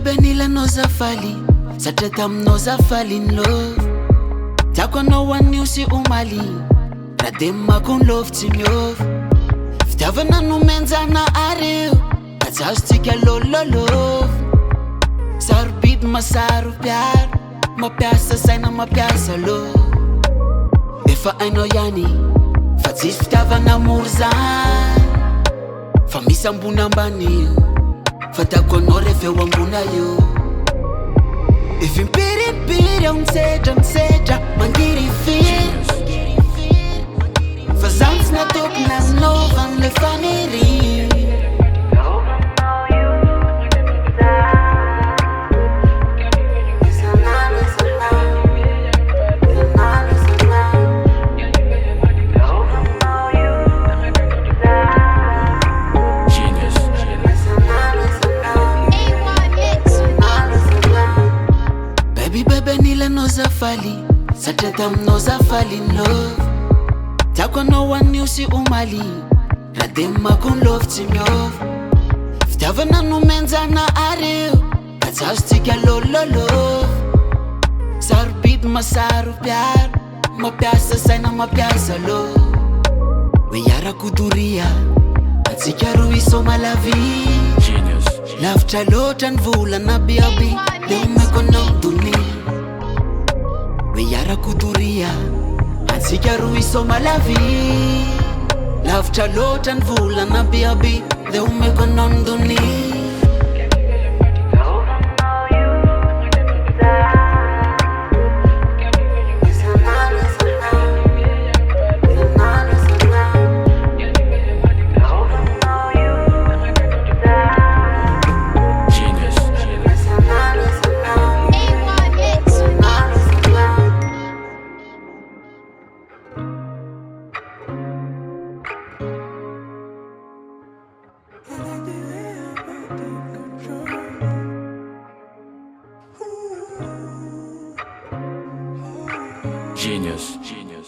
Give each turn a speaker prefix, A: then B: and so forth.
A: bebe nilanao zafaly satria taminao zafaly ny lova tiako anao anio sy omaly raha de mako ny lova tsy miova fitiavana no menjana areo ajazotsika lololova sarobidy masaro piaro mampiasa saina mampiasa lova efa ainao ihany fa tsisy fitiavana moro zany fa misy ambony ambanio fa tiako anao rehefa eo ambona io efa impiripiry aho mitsedra mangirifiry fa zaho tsy natokona aminao le faniry zafaly satria taminao zafaly ny lova tiako anao anio sy omaly raha de mako ny lova tsy miova fitiavana no menjana areo ajazotsika lololova sarobidy masaro piaro mampiasa saina mampiasa lova hoe iarakodoria atsika roa isoma lavi lavitra loatra ny volana biaby le omeko anao donia iarakodoria atsika roa isoma lavi lavitra loatra ny volana biaby le omeko anao ny donia
B: Genius.